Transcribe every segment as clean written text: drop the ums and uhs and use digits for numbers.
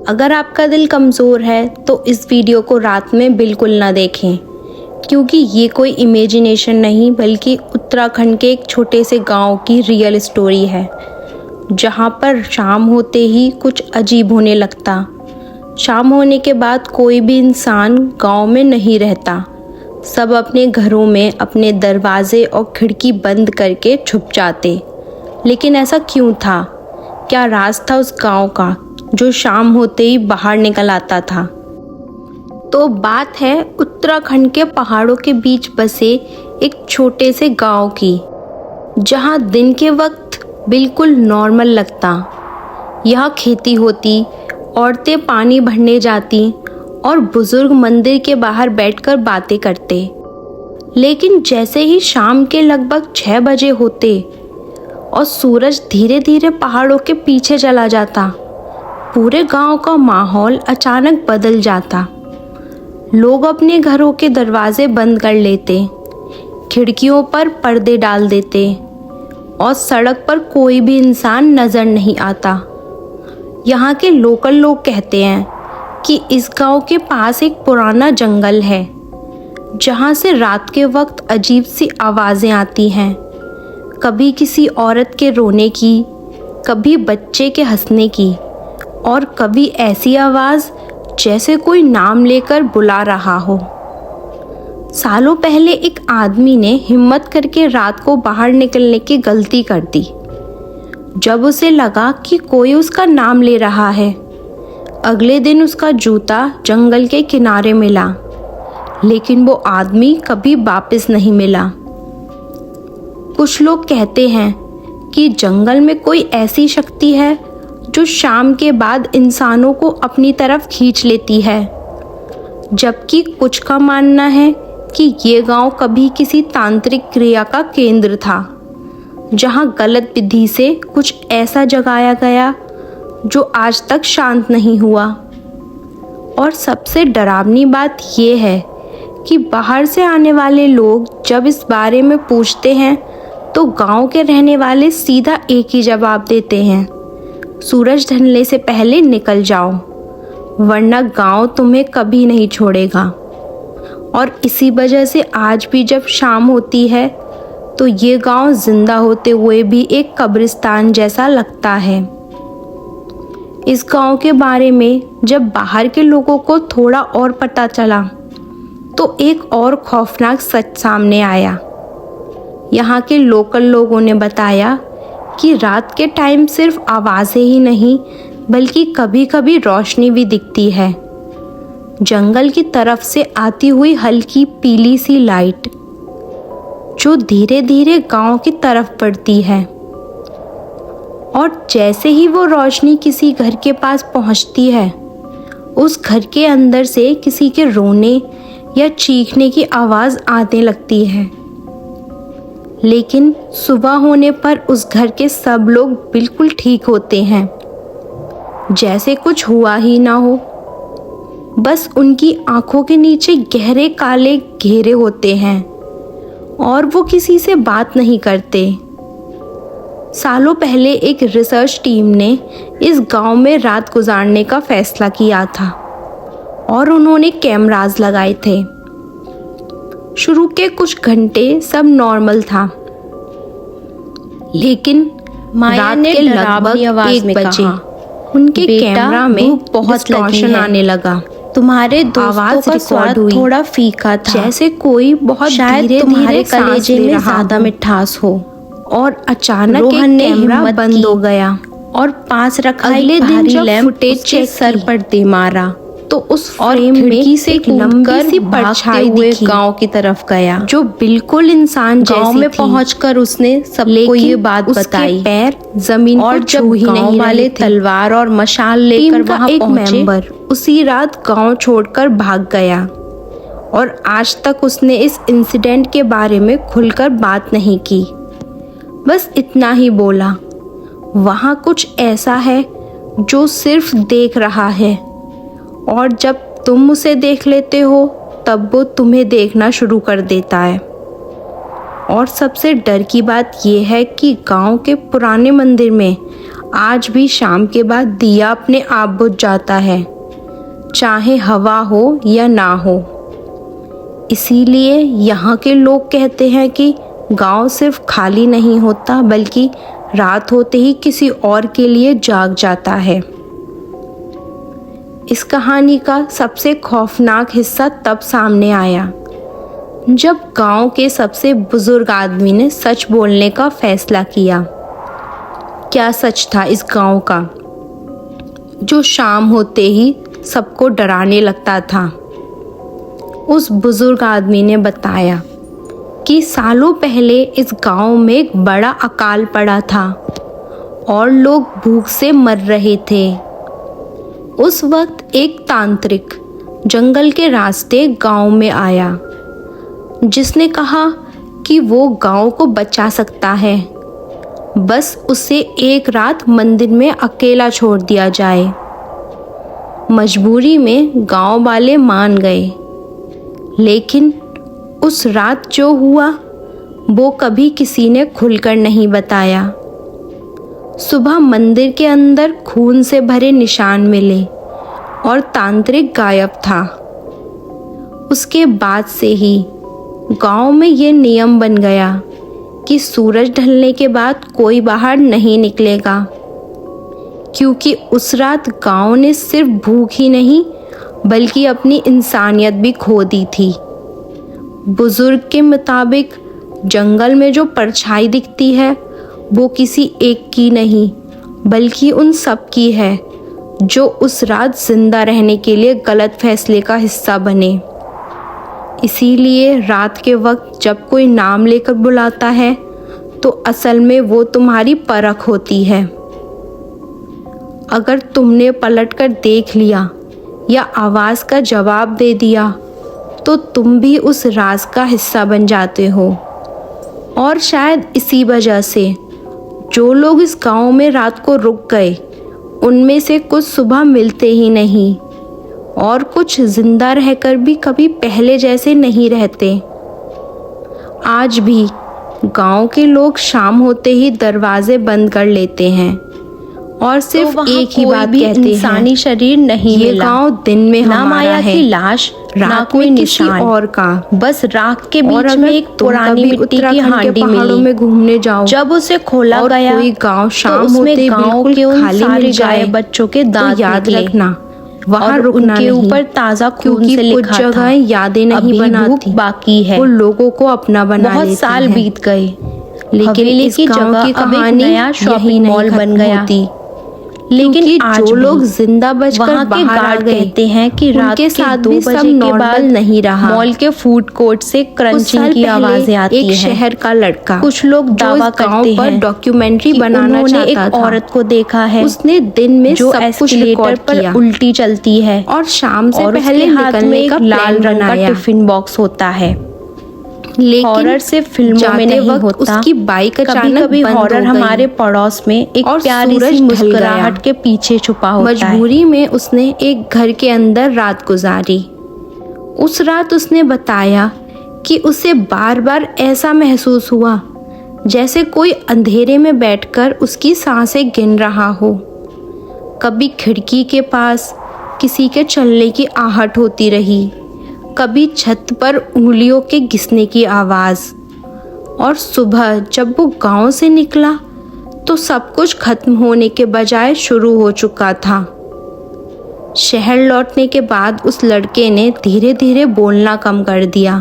अगर आपका दिल कमज़ोर है तो इस वीडियो को रात में बिल्कुल ना देखें, क्योंकि ये कोई इमेजिनेशन नहीं बल्कि उत्तराखंड के एक छोटे से गांव की रियल स्टोरी है, जहां पर शाम होते ही कुछ अजीब होने लगता। शाम होने के बाद कोई भी इंसान गांव में नहीं रहता। सब अपने घरों में अपने दरवाजे और खिड़की बंद करके छुप जाते। लेकिन ऐसा क्यों था? क्या राज था उस गांव का जो शाम होते ही बाहर निकल आता था? तो बात है उत्तराखंड के पहाड़ों के बीच बसे एक छोटे से गांव की, जहां दिन के वक्त बिल्कुल नॉर्मल लगता। यहाँ खेती होती, औरतें पानी भरने जाती और बुजुर्ग मंदिर के बाहर बैठकर बातें करते। लेकिन जैसे ही शाम के लगभग 6 बजे होते और सूरज धीरे धीरे पहाड़ों के पीछे चला जाता, पूरे गांव का माहौल अचानक बदल जाता। लोग अपने घरों के दरवाजे बंद कर लेते, खिड़कियों पर पर्दे डाल देते और सड़क पर कोई भी इंसान नजर नहीं आता। यहाँ के लोकल लोग कहते हैं कि इस गांव के पास एक पुराना जंगल है, जहाँ से रात के वक्त अजीब सी आवाज़ें आती हैं। कभी किसी औरत के रोने की, कभी बच्चे के हंसने की, और कभी ऐसी आवाज़ जैसे कोई नाम लेकर बुला रहा हो। सालों पहले एक आदमी ने हिम्मत करके रात को बाहर निकलने की गलती कर दी। जब उसे लगा कि कोई उसका नाम ले रहा है, अगले दिन उसका जूता जंगल के किनारे मिला, लेकिन वो आदमी कभी वापस नहीं मिला। कुछ लोग कहते हैं कि जंगल में कोई ऐसी शक्ति है जो शाम के बाद इंसानों को अपनी तरफ खींच लेती है, जबकि कुछ का मानना है कि ये गांव कभी किसी तांत्रिक क्रिया का केंद्र था, जहां गलत विधि से कुछ ऐसा जगाया गया जो आज तक शांत नहीं हुआ। और सबसे डरावनी बात ये है कि बाहर से आने वाले लोग जब इस बारे में पूछते हैं तो गांव के रहने वाले सीधा एक ही जवाब देते हैं: सूरज ढलने से पहले निकल जाओ, वरना गांव तुम्हें कभी नहीं छोड़ेगा। और इसी वजह से आज भी जब शाम होती है तो ये गांव जिंदा होते हुए भी एक कब्रिस्तान जैसा लगता है। इस गांव के बारे में जब बाहर के लोगों को थोड़ा और पता चला तो एक और खौफनाक सच सामने आया। यहाँ के लोकल लोगों ने बताया कि रात के टाइम सिर्फ आवाज़ें ही नहीं बल्कि कभी कभी रोशनी भी दिखती है। जंगल की तरफ से आती हुई हल्की पीली सी लाइट जो धीरे धीरे गांव की तरफ बढ़ती है। और जैसे ही वो रोशनी किसी घर के पास पहुंचती है, उस घर के अंदर से किसी के रोने या चीखने की आवाज़ आने लगती है। लेकिन सुबह होने पर उस घर के सब लोग बिल्कुल ठीक होते हैं, जैसे कुछ हुआ ही ना हो। बस उनकी आंखों के नीचे गहरे काले घेरे होते हैं और वो किसी से बात नहीं करते। सालों पहले एक रिसर्च टीम ने इस गांव में रात गुजारने का फैसला किया था और उन्होंने कैमरास लगाए थे। शुरू के कुछ घंटे सब नॉर्मल था, लेकिन रात के लगभग 1 बजे उनके कैमरा में बहुत रोशन आने लगा। तुम्हारे दोस्तों का स्वाद थोड़ा फीका था, जैसे कोई बहुत धीरे धीरे कलेजे में ज्यादा मिठास हो। और अचानक रोहन ने कैमरा बंद हो गया और पास रखा अगले दिन जब फुटेज के सर पर दे मारा तो उस फ्रेम में से एक लंबी सी परछाई हुए गांव की तरफ गया, जो बिल्कुल इंसान जैसी थी। गांव में पहुंचकर उसने सबको ये बात बताई। पैर जमीन और जब गांव वाले तलवार और मशाल लेकर वहां पहुंचे, मेंबर उसी रात गांव छोड़कर भाग गया और आज तक उसने इस इंसिडेंट के बारे में खुलकर बात नहीं की। बस इतना ही बोला, वहां कुछ ऐसा है जो सिर्फ देख रहा है, और जब तुम उसे देख लेते हो तब वो तुम्हें देखना शुरू कर देता है। और सबसे डर की बात यह है कि गांव के पुराने मंदिर में आज भी शाम के बाद दिया अपने आप बुझ जाता है, चाहे हवा हो या ना हो। इसीलिए यहाँ के लोग कहते हैं कि गांव सिर्फ खाली नहीं होता, बल्कि रात होते ही किसी और के लिए जाग जाता है। इस कहानी का सबसे खौफनाक हिस्सा तब सामने आया जब गांव के सबसे बुजुर्ग आदमी ने सच बोलने का फैसला किया। क्या सच था इस गांव का, जो शाम होते ही सबको डराने लगता था? उस बुजुर्ग आदमी ने बताया कि सालों पहले इस गांव में एक बड़ा अकाल पड़ा था और लोग भूख से मर रहे थे। उस वक्त एक तांत्रिक जंगल के रास्ते गांव में आया, जिसने कहा कि वो गांव को बचा सकता है, बस उसे एक रात मंदिर में अकेला छोड़ दिया जाए। मजबूरी में गांव वाले मान गए, लेकिन उस रात जो हुआ वो कभी किसी ने खुलकर नहीं बताया। सुबह मंदिर के अंदर खून से भरे निशान मिले और तांत्रिक गायब था। उसके बाद से ही गांव में ये नियम बन गया कि सूरज ढलने के बाद कोई बाहर नहीं निकलेगा, क्योंकि उस रात गांव ने सिर्फ भूख ही नहीं बल्कि अपनी इंसानियत भी खो दी थी। बुजुर्ग के मुताबिक जंगल में जो परछाई दिखती है वो किसी एक की नहीं बल्कि उन सब की है जो उस रात जिंदा रहने के लिए गलत फैसले का हिस्सा बने। इसीलिए रात के वक्त जब कोई नाम लेकर बुलाता है तो असल में वो तुम्हारी परख होती है। अगर तुमने पलटकर देख लिया या आवाज़ का जवाब दे दिया तो तुम भी उस राज का हिस्सा बन जाते हो। और शायद इसी वजह से जो लोग इस गांव में रात को रुक गए उनमें से कुछ सुबह मिलते ही नहीं और कुछ जिंदा रहकर भी कभी पहले जैसे नहीं रहते। आज भी गांव के लोग शाम होते ही दरवाजे बंद कर लेते हैं और सिर्फ तो एक ही बात कहते हैं, इंसानी शरीर नहीं ये मिला। गांव दिन में ना हमारा माया है, की लाश, ना रात कोई में किसी निशान और का। बस राख के और बीच अगर में एक तुम पुरानी कभी मिट्टी की उत्तराखंड के हांडी पहाड़ों मिली। में घूमने जाओ जब उसे खोला और गया कोई गांव शाम तो होते उसमें गांव बिल्कुल के उन खाली सारे मिल जाए गाय बच्चों के तो दांत याद निकले रखना वहाँ और रुकना उनके नहीं, ऊपर ताजा खून क्योंकि से कुछ लिखा था, जगह यादें नहीं अभी बनाती, भूख बाकी है। वो लोगों को अपना बना बहुत लेती साल हैं। बीत गए, लेकिन हवेली इस की गांव जगह की अब एक कहानी नया यही शॉपिंग नहीं मॉल बन खत्म गया। होती। लेकिन क्योंकि आज जो भी लोग जिंदा बचकर वहाँ के बाहर आ गार्ड गए कहते हैं कि रात उनके के साथ 2 भी सब बजे के नॉर्मल बाद नहीं रहा। मॉल के फूड कोर्ट से कुछ क्रंचिंग साल की पहले आवाजें आती एक हैं। शहर का लड़का कुछ लोग दावा करते हैं डॉक्यूमेंट्री कि बनाना उन्होंने एक चाहता था। औरत को देखा है उसने दिन में जो सब कुछ एस्केलेटर रिकॉर्ड पर किया उल्टी चलती है और शाम से और पहले उसके हाथ में निकलने एक का लाल प्लान रंग का बनाया। टिफिन बॉक्स होता है। लेकिन हॉरर से फिल्मों में नहीं वक्त होता, उसकी बाइक कभी अचानक कभी बंद हो हॉरर गई हमारे पड़ोस में एक और प्यारी सूरज सी ढल मुस्कुराहट गया। के पीछे छुपा होता है। मजबूरी में उसने एक घर के अंदर रात गुजारी। उस रात उसने बताया कि उसे बार बार ऐसा महसूस हुआ जैसे कोई अंधेरे में बैठकर उसकी सांसें गिन रहा हो। कभी खिड़की के पास किसी के चलने की आहट होती रही, कभी छत पर उंगलियों के घिसने की आवाज़। और सुबह जब वो गांव से निकला तो सब कुछ खत्म होने के बजाय शुरू हो चुका था। शहर लौटने के बाद उस लड़के ने धीरे धीरे बोलना कम कर दिया।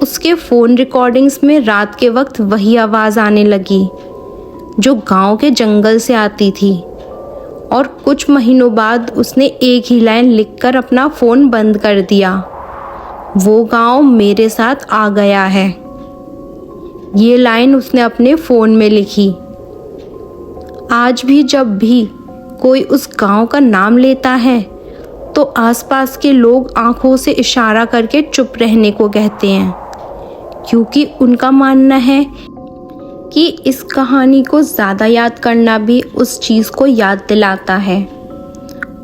उसके फ़ोन रिकॉर्डिंग्स में रात के वक्त वही आवाज़ आने लगी जो गांव के जंगल से आती थी। और कुछ महीनों बाद उसने एक ही लाइन लिखकर अपना फ़ोन बंद कर दिया, वो गांव मेरे साथ आ गया है। ये लाइन उसने अपने फ़ोन में लिखी। आज भी जब भी कोई उस गांव का नाम लेता है तो आसपास के लोग आंखों से इशारा करके चुप रहने को कहते हैं, क्योंकि उनका मानना है कि इस कहानी को ज़्यादा याद करना भी उस चीज़ को याद दिलाता है।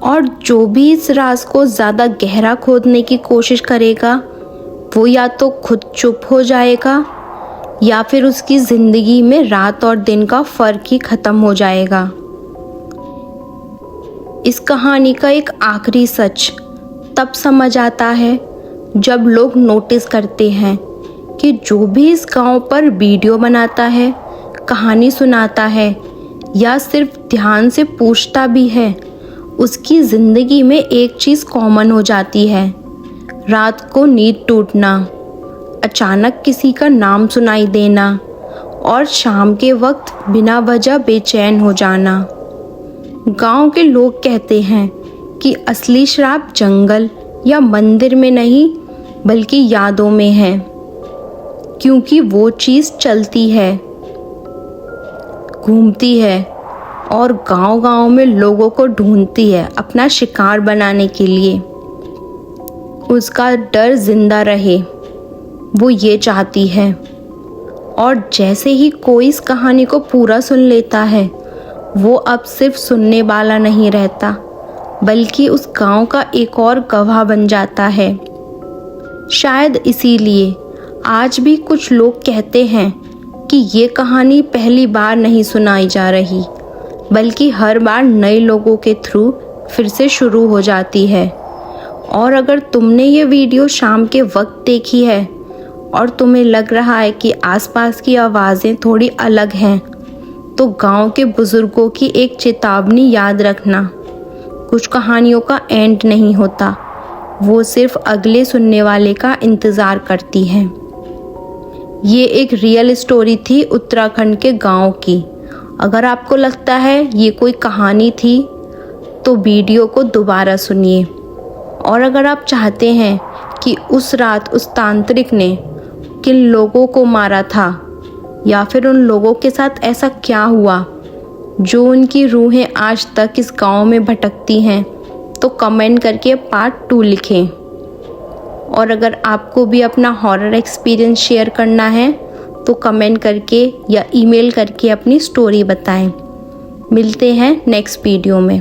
और जो भी इस राज को ज़्यादा गहरा खोदने की कोशिश करेगा वो या तो खुद चुप हो जाएगा या फिर उसकी ज़िंदगी में रात और दिन का फ़र्क ही ख़त्म हो जाएगा। इस कहानी का एक आखिरी सच तब समझ आता है जब लोग नोटिस करते हैं कि जो भी इस गांव पर वीडियो बनाता है, कहानी सुनाता है या सिर्फ ध्यान से पूछता भी है, उसकी ज़िंदगी में एक चीज़ कॉमन हो जाती है। रात को नींद टूटना, अचानक किसी का नाम सुनाई देना और शाम के वक्त बिना वजह बेचैन हो जाना। गांव के लोग कहते हैं कि असली श्राप जंगल या मंदिर में नहीं बल्कि यादों में है, क्योंकि वो चीज़ चलती है, घूमती है और गांव-गांव में लोगों को ढूंढती है अपना शिकार बनाने के लिए। उसका डर जिंदा रहे, वो ये चाहती है। और जैसे ही कोई इस कहानी को पूरा सुन लेता है, वो अब सिर्फ सुनने वाला नहीं रहता, बल्कि उस गांव का एक और गवाह बन जाता है। शायद इसीलिए आज भी कुछ लोग कहते हैं कि ये कहानी पहली बार नहीं सुनाई जा रही, बल्कि हर बार नए लोगों के थ्रू फिर से शुरू हो जाती है। और अगर तुमने ये वीडियो शाम के वक्त देखी है और तुम्हें लग रहा है कि आसपास की आवाज़ें थोड़ी अलग हैं, तो गांव के बुज़ुर्गों की एक चेतावनी याद रखना। कुछ कहानियों का एंड नहीं होता, वो सिर्फ अगले सुनने वाले का इंतज़ार करती हैं। ये एक रियल स्टोरी थी उत्तराखंड के गांव की। अगर आपको लगता है ये कोई कहानी थी तो वीडियो को दोबारा सुनिए। और अगर आप चाहते हैं कि उस रात उस तांत्रिक ने किन लोगों को मारा था या फिर उन लोगों के साथ ऐसा क्या हुआ जो उनकी रूहें आज तक इस गांव में भटकती हैं, तो कमेंट करके पार्ट 2 लिखें। और अगर आपको भी अपना हॉरर एक्सपीरियंस शेयर करना है तो कमेंट करके या ईमेल करके अपनी स्टोरी बताएं। मिलते हैं नेक्स्ट वीडियो में।